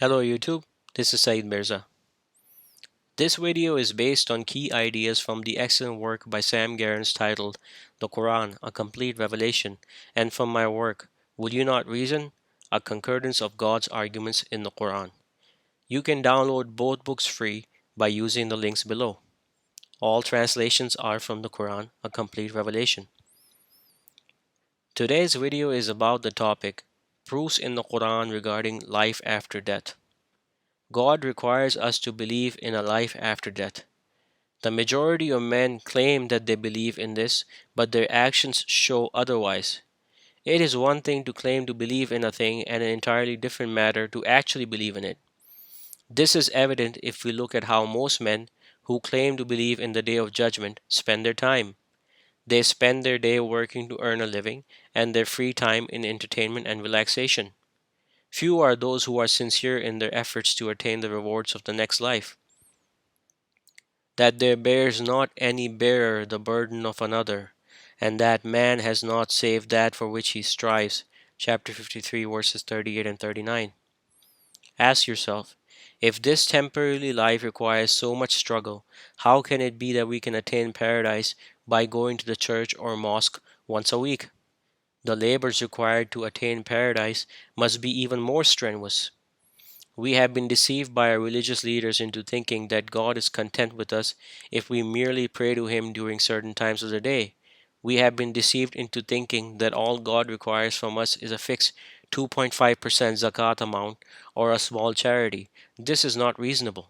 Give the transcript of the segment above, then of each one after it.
Hello YouTube, this is Saeed Mirza. This video is based on key ideas from the excellent work by Sam Gerrans titled The Qur'an, A Complete Revelation, and from my work, Will You Not Reason? A Concordance of God's Arguments in the Qur'an. You can download both books free by using the links below. All translations are from the Qur'an, A Complete Revelation. Today's video is about the topic, Proofs in the Qur'an regarding life after death. God requires us to believe in a life after death. The majority of men claim that they believe in this, but their actions show otherwise. It is one thing to claim to believe in a thing and an entirely different matter to actually believe in it. This is evident if we look at how most men who claim to believe in the day of judgment spend their time. They spend their day working to earn a living and their free time in entertainment and relaxation. Few are those who are sincere in their efforts to attain the rewards of the next life. That there bears not any bearer the burden of another, and that man has not saved that for which he strives. Chapter 53, verses 38 and 39. Ask yourself, if this temporary life requires so much struggle, how can it be that we can attain paradise by going to the church or mosque once a week? The labors required to attain paradise must be even more strenuous. We have been deceived by our religious leaders into thinking that God is content with us if we merely pray to Him during certain times of the day. We have been deceived into thinking that all God requires from us is a fixed 2.5% zakat amount or a small charity. This is not reasonable.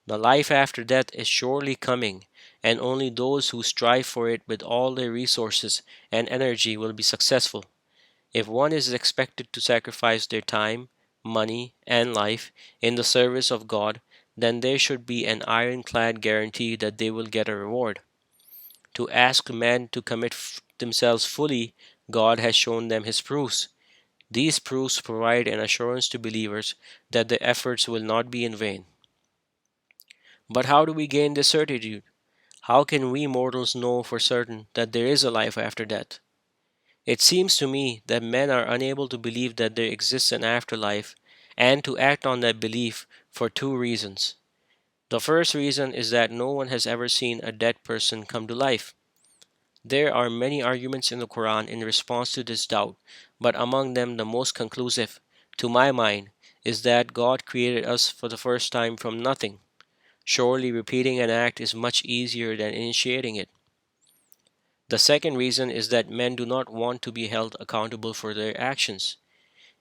The life after death is surely coming, and only those who strive for it with all their resources and energy will be successful. If one is expected to sacrifice their time, money, and life in the service of God, then there should be an ironclad guarantee that they will get a reward. To ask men to commit themselves fully, God has shown them His proofs. These proofs provide an assurance to believers that their efforts will not be in vain. But how do we gain this certitude? How can we mortals know for certain that there is a life after death? It seems to me that men are unable to believe that there exists an afterlife and to act on that belief for two reasons. The first reason is that no one has ever seen a dead person come to life. There are many arguments in the Quran in response to this doubt, but among them the most conclusive, to my mind, is that God created us for the first time from nothing. Surely repeating an act is much easier than initiating it. The second reason is that men do not want to be held accountable for their actions.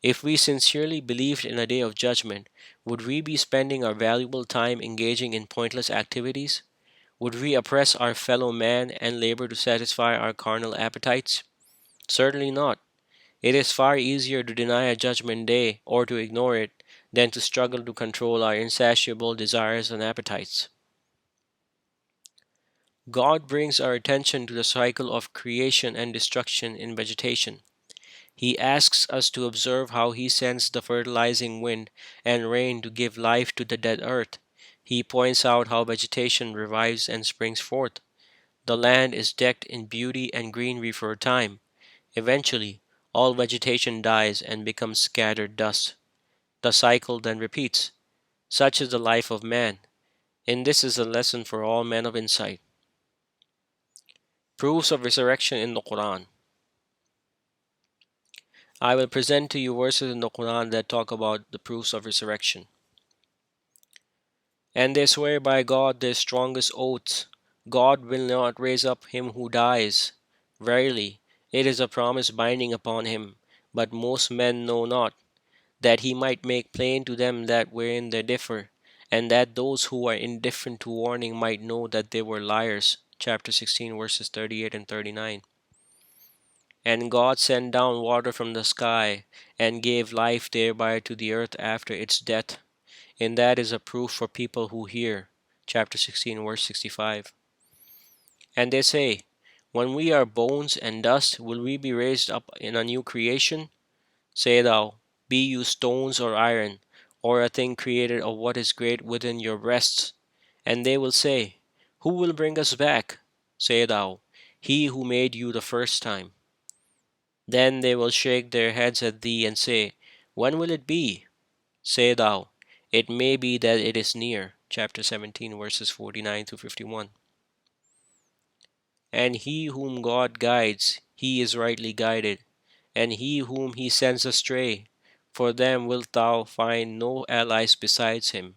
If we sincerely believed in a day of judgment, would we be spending our valuable time engaging in pointless activities? Would we oppress our fellow man and labor to satisfy our carnal appetites? Certainly not. It is far easier to deny a judgment day or to ignore it than to struggle to control our insatiable desires and appetites. God brings our attention to the cycle of creation and destruction in vegetation. He asks us to observe how He sends the fertilizing wind and rain to give life to the dead earth. He points out how vegetation revives and springs forth. The land is decked in beauty and greenery for a time. Eventually, all vegetation dies and becomes scattered dust. The cycle then repeats. Such is the life of man. And this is a lesson for all men of insight. Proofs of resurrection in the Quran. I will present to you verses in the Quran that talk about the proofs of resurrection. And they swear by God their strongest oaths. God will not raise up him who dies. Verily, it is a promise binding upon him, but most men know not, that he might make plain to them that wherein they differ, and that those who are indifferent to warning might know that they were liars. Chapter 16, verses 38 and 39. And God sent down water from the sky, and gave life thereby to the earth after its death. And that is a proof for people who hear. Chapter 16, verse 65. And they say, when we are bones and dust, will we be raised up in a new creation? Say thou, be you stones or iron, or a thing created of what is great within your breasts? And they will say, who will bring us back? Say thou, he who made you the first time. Then they will shake their heads at thee and say, when will it be? Say thou, it may be that it is near. Chapter 17, verses 49 to 51. And he whom God guides, he is rightly guided, and he whom he sends astray, for them wilt thou find no allies besides him,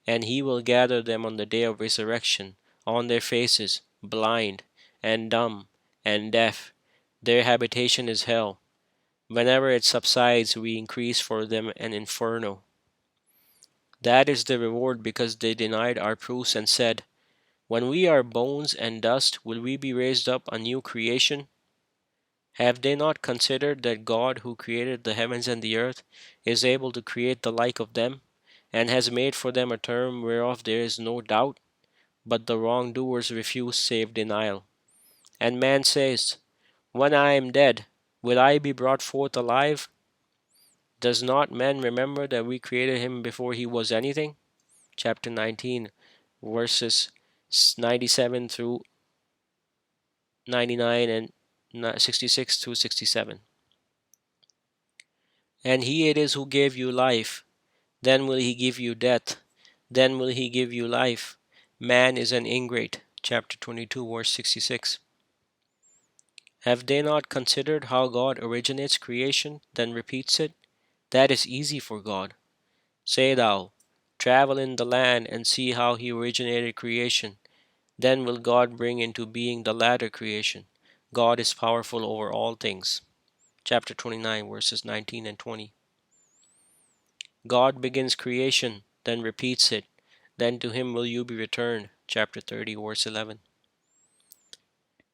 and he will gather them on the day of resurrection, on their faces, blind, and dumb, and deaf. Their habitation is hell. Whenever it subsides, we increase for them an inferno. That is the reward because they denied our proofs and said, when we are bones and dust, will we be raised up a new creation? Have they not considered that God, who created the heavens and the earth, is able to create the like of them, and has made for them a term whereof there is no doubt? But the wrongdoers refuse save denial. And man says, when I am dead, will I be brought forth alive? Does not man remember that we created him before he was anything? Chapter 19, verses 97 through 99 and 66 through 67. And he it is who gave you life, then will he give you death, then will he give you life. Man is an ingrate. Chapter 22, verse 66. Have they not considered how God originates creation, then repeats it? That is easy for God. Say thou, travel in the land and see how he originated creation. Then will God bring into being the latter creation. God is powerful over all things. Chapter 29, verses 19 and 20. God begins creation, then repeats it. Then to him will you be returned. Chapter 30, verse 11.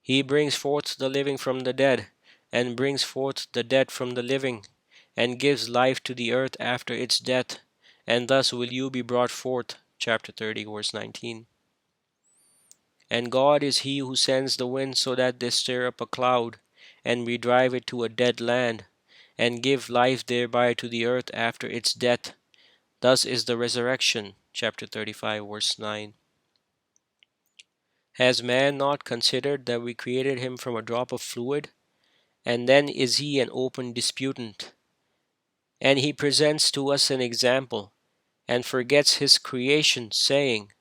He brings forth the living from the dead, and brings forth the dead from the living, and gives life to the earth after its death, and thus will you be brought forth. Chapter 30, verse 19. And God is he who sends the wind so that they stir up a cloud, and we drive it to a dead land, and give life thereby to the earth after its death. Thus is the resurrection. Chapter 35, verse 9. Has man not considered that we created him from a drop of fluid? And then is he an open disputant? And he presents to us an example, and forgets his creation, saying,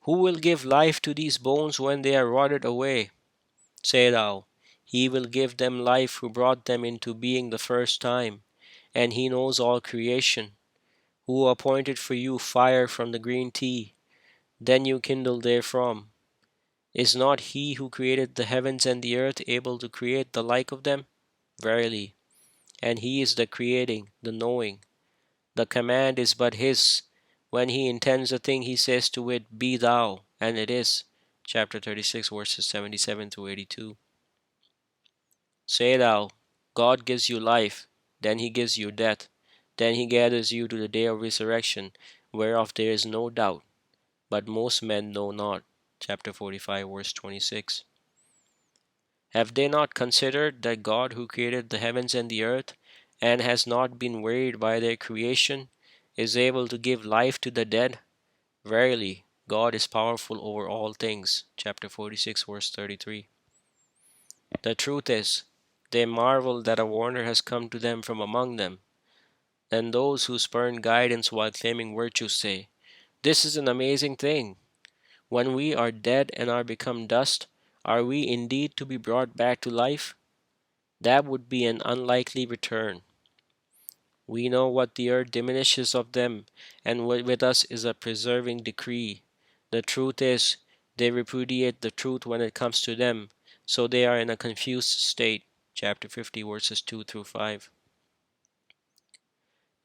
who will give life to these bones when they are rotted away? Say thou, he will give them life who brought them into being the first time, and he knows all creation, who appointed for you fire from the green tea, then you kindle therefrom. Is not he who created the heavens and the earth able to create the like of them? Verily, and he is the creating, the knowing. The command is but his. When he intends a thing, he says to it, be thou, and it is. Chapter 36, verses 77 to 82. Say thou, God gives you life, then he gives you death, then he gathers you to the day of resurrection, whereof there is no doubt. But most men know not. Chapter 45, verse 26. Have they not considered that God who created the heavens and the earth, and has not been wearied by their creation, is able to give life to the dead? Verily, God is powerful over all things. Chapter 46, verse 33. The truth is, they marvel that a warner has come to them from among them. Then those who spurn guidance while claiming virtue say, this is an amazing thing. When we are dead and are become dust, are we indeed to be brought back to life? That would be an unlikely return. We know what the earth diminishes of them, and what with us is a preserving decree. The truth is, they repudiate the truth when it comes to them, so they are in a confused state. Chapter 50, verses 2 through 5.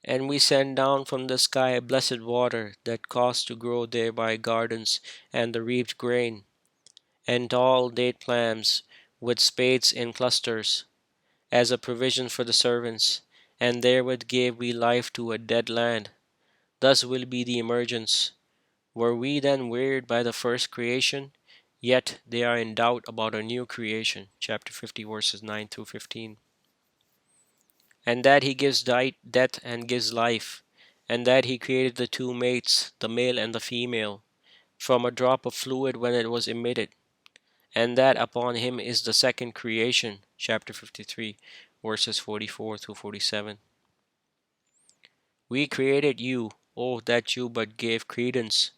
And we send down from the sky blessed water, that caused to grow thereby gardens, and the reaped grain, and tall date palms, with spades in clusters, as a provision for the servants, and therewith gave we life to a dead land. Thus will be the emergence. Were we then wearied by the first creation? Yet they are in doubt about a new creation. Chapter 50, verses 9 through 15. And that he gives death and gives life, and that he created the two mates, the male and the female, from a drop of fluid when it was emitted, and that upon him is the second creation. Chapter 53, verses 44 through 47. We created you, oh, that you but gave credence.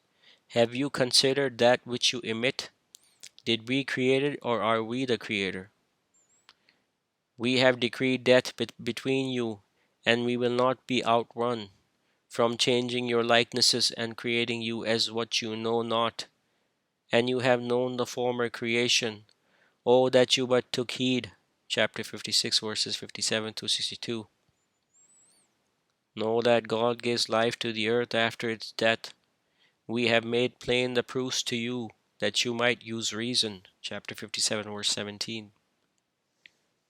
Have you considered that which you emit? Did we create it, or are we the creator? We have decreed death between you, and we will not be outrun from changing your likenesses and creating you as what you know not. And you have known the former creation. Oh, that you but took heed. Chapter 56, verses 57 to 62. Know that God gives life to the earth after its death. We have made plain the proofs to you, that you might use reason. Chapter 57, verse 17.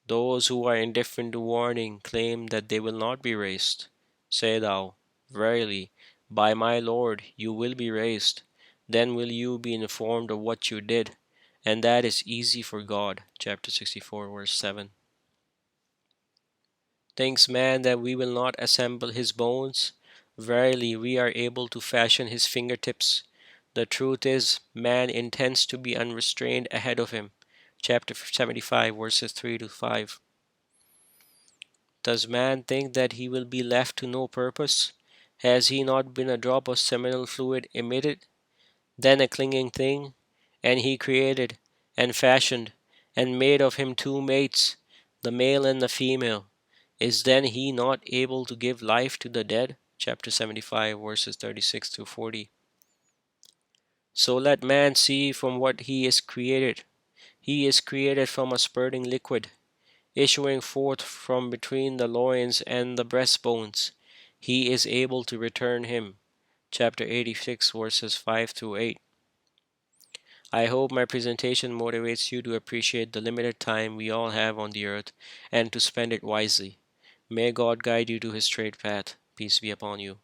Those who are indifferent to warning claim that they will not be raised. Say thou, verily, by my Lord you will be raised. Then will you be informed of what you did, and that is easy for God. Chapter 64, verse 7. Thinks man that we will not assemble his bones? Verily, we are able to fashion his fingertips. The truth is, man intends to be unrestrained ahead of him. Chapter 75, verses 3 to 5. Does man think that he will be left to no purpose? Has he not been a drop of seminal fluid emitted, then a clinging thing? And he created, and fashioned, and made of him two mates, the male and the female. Is then he not able to give life to the dead? Chapter 75, verses 36 to 40. So let man see from what he is created. He is created from a spurting liquid, issuing forth from between the loins and the breastbones. He is able to return him. Chapter 86, verses 5 through 8. I hope my presentation motivates you to appreciate the limited time we all have on the earth and to spend it wisely. May God guide you to his straight path. Peace be upon you.